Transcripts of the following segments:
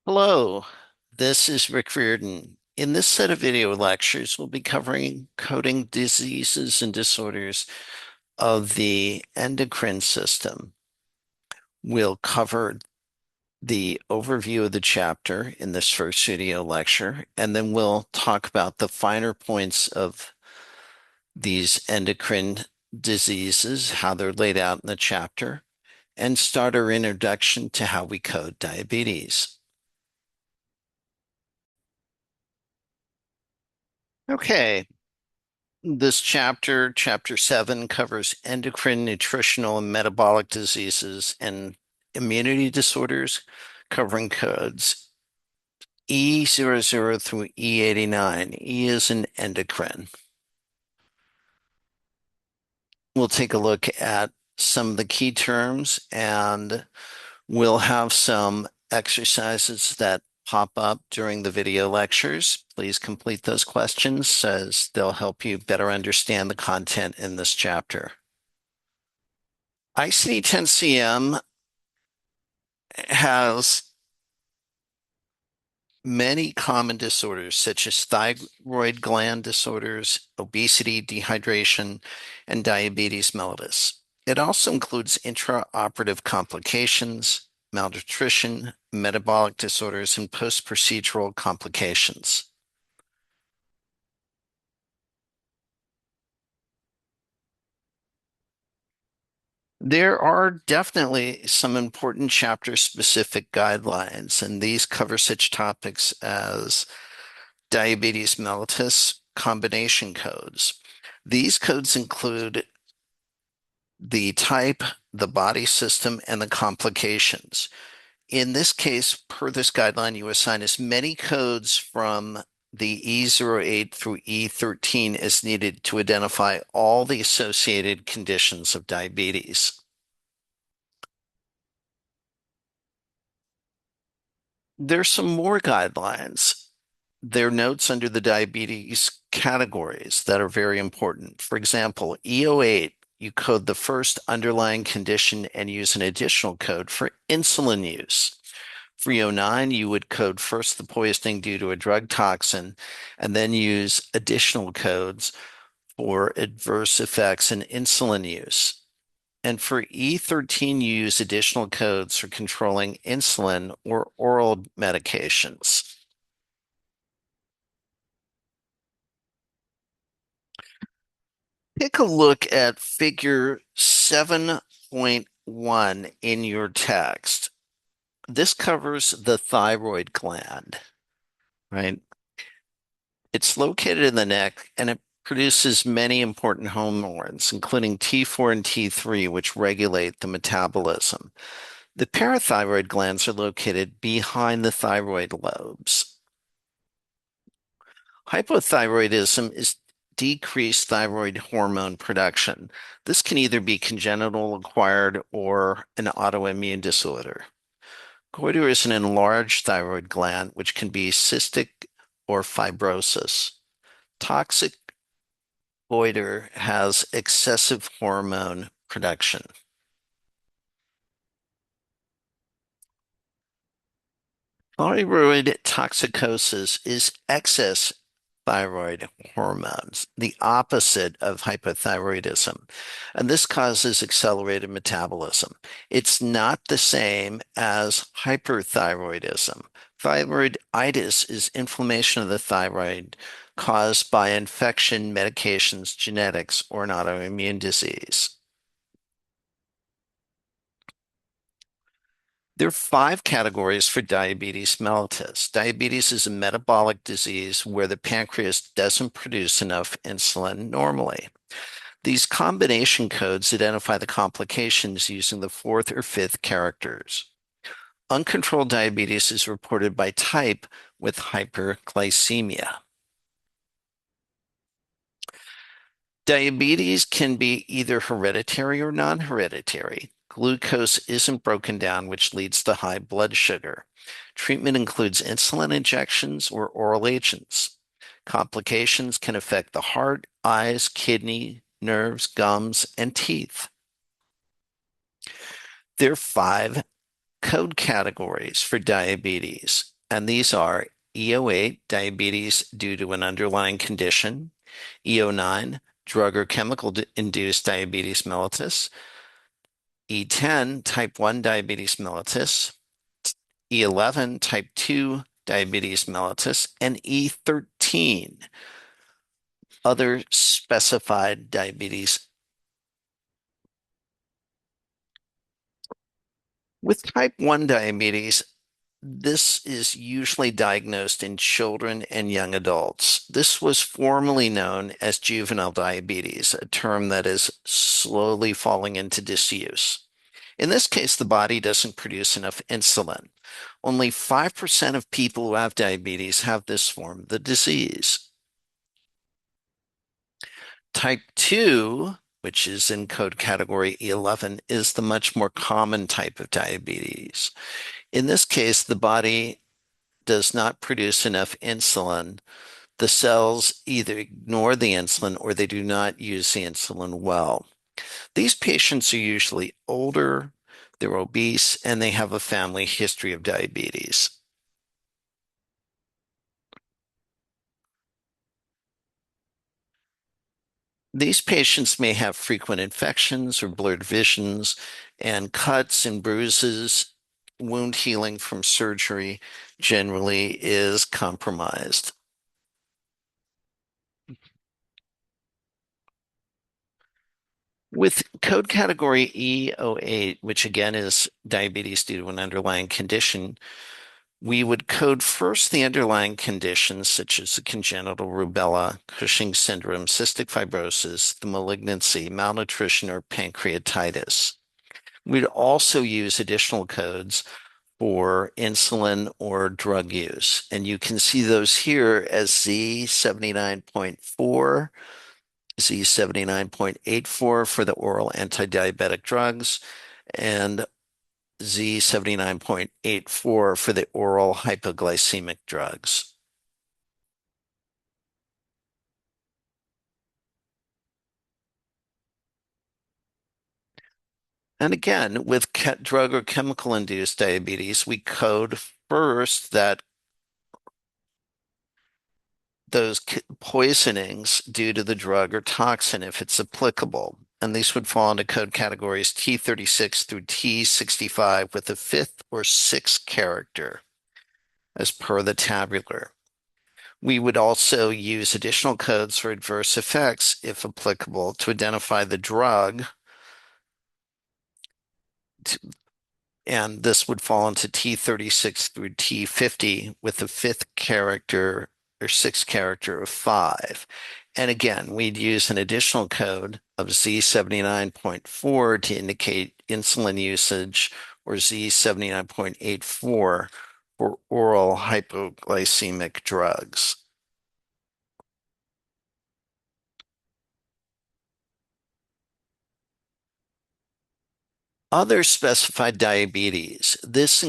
Hello, this is Rick Riordan. In this set of video lectures, we'll be covering coding diseases and disorders of the endocrine system. We'll cover the overview of the chapter in this first video lecture, and then we'll talk about the finer points of these endocrine diseases, how they're laid out in the chapter, and start our introduction to how we code diabetes. Okay, this chapter, chapter 7, covers endocrine, nutritional, and metabolic diseases and immunity disorders, covering codes E00 through E89. E is an endocrine. We'll take a look at some of the key terms, and we'll have some exercises that pop up during the video lectures. Please complete those questions as they'll help you better understand the content in this chapter. ICD-10-CM has many common disorders such as thyroid gland disorders, obesity, dehydration, and diabetes mellitus. It also includes intraoperative complications, malnutrition, metabolic disorders, and post-procedural complications. There are definitely some important chapter-specific guidelines, and these cover such topics as diabetes mellitus combination codes. These codes include the type, the body system, and the complications. In this case, per this guideline, you assign as many codes from the E08 through E13 as needed to identify all the associated conditions of diabetes. There's some more guidelines. There are notes under the diabetes categories that are very important. For example, E08, you code the first underlying condition and use an additional code for insulin use. For E09, you would code first the poisoning due to a drug toxin and then use additional codes for adverse effects in insulin use. And for E13, you use additional codes for controlling insulin or oral medications. Take a look at figure 7.1 in your text. This covers the thyroid gland, right? It's located in the neck and it produces many important hormones, including T4 and T3, which regulate the metabolism. The parathyroid glands are located behind the thyroid lobes. Hypothyroidism is decreased thyroid hormone production. This can either be congenital, acquired, or an autoimmune disorder. Goiter is an enlarged thyroid gland, which can be cystic or fibrosis. Toxic goiter has excessive hormone production. Thyroid toxicosis is excess thyroid hormones, the opposite of hypothyroidism, and this causes accelerated metabolism. It's not the same as hyperthyroidism. Thyroiditis is inflammation of the thyroid caused by infection, medications, genetics, or an autoimmune disease. There are 5 categories for diabetes mellitus. Diabetes is a metabolic disease where the pancreas doesn't produce enough insulin normally. These combination codes identify the complications using the 4th or 5th characters. Uncontrolled diabetes is reported by type with hyperglycemia. Diabetes can be either hereditary or non-hereditary. Glucose isn't broken down, which leads to high blood sugar. Treatment includes insulin injections or oral agents. Complications can affect the heart, eyes, kidney, nerves, gums, and teeth. There are 5 code categories for diabetes. And these are E08, diabetes due to an underlying condition, E09, drug or chemical induced diabetes mellitus, E10, type 1 diabetes mellitus, E11, type 2 diabetes mellitus, and E13, other specified diabetes. With type 1 diabetes, this is usually diagnosed in children and young adults. This was formerly known as juvenile diabetes, a term that is slowly falling into disuse. In this case, the body doesn't produce enough insulin. Only 5% of people who have diabetes have this form of the disease. Type 2, which is in code category E11, is the much more common type of diabetes. In this case, the body does not produce enough insulin. The cells either ignore the insulin or they do not use the insulin well. These patients are usually older, they're obese, and they have a family history of diabetes. These patients may have frequent infections or blurred visions, and cuts and bruises. Wound healing from surgery generally is compromised. With code category E08, which again is diabetes due to an underlying condition, we would code first the underlying conditions such as the congenital rubella, Cushing's syndrome, cystic fibrosis, the malignancy, malnutrition, or pancreatitis. We'd also use additional codes for insulin or drug use. And you can see those here as Z79.4, Z79.84 for the oral anti-diabetic drugs, and Z79.84 for the oral hypoglycemic drugs. And again, with drug or chemical induced diabetes, we code first that those poisonings due to the drug or toxin if it's applicable. And these would fall into code categories T36 through T65 with a fifth or sixth character as per the tabular. We would also use additional codes for adverse effects, if applicable, to identify the drug. And this would fall into T36 through T50 with the fifth character or sixth character of 5. And again, we'd use an additional code of Z79.4 to indicate insulin usage or Z79.84 for oral hypoglycemic drugs. Other specified diabetes. This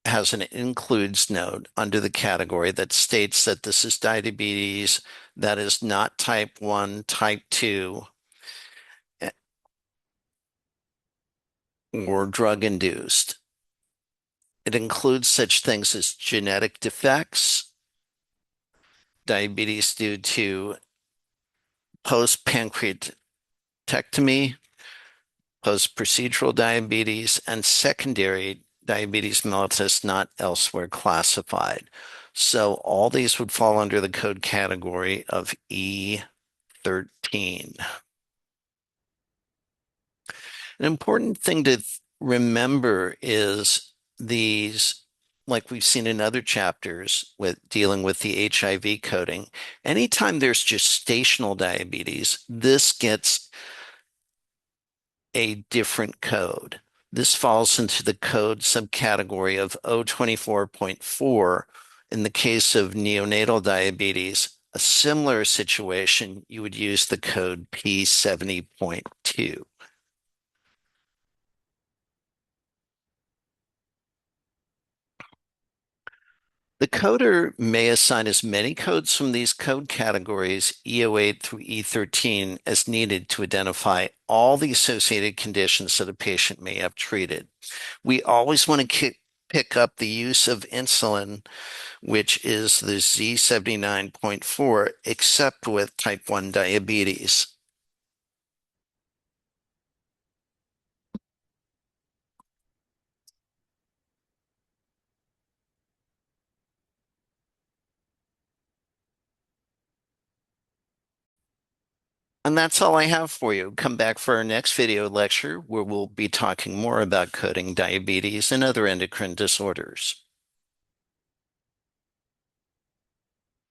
has an includes note under the category that states that this is diabetes that is not type 1, type 2, or drug induced. It includes such things as genetic defects, diabetes due to post-pancreatectomy, post-procedural diabetes, and secondary diabetes mellitus not elsewhere classified. So all these would fall under the code category of E13. An important thing to remember is these, like we've seen in other chapters with dealing with the HIV coding, anytime there's gestational diabetes, this gets a different code. This falls into the code subcategory of O24.4. In the case of neonatal diabetes, a similar situation, you would use the code P70.2. The coder may assign as many codes from these code categories, E08 through E13, as needed to identify all the associated conditions that a patient may have treated. We always want to pick up the use of insulin, which is the Z79.4, except with type 1 diabetes. And that's all I have for you. Come back for our next video lecture where we'll be talking more about coding diabetes and other endocrine disorders.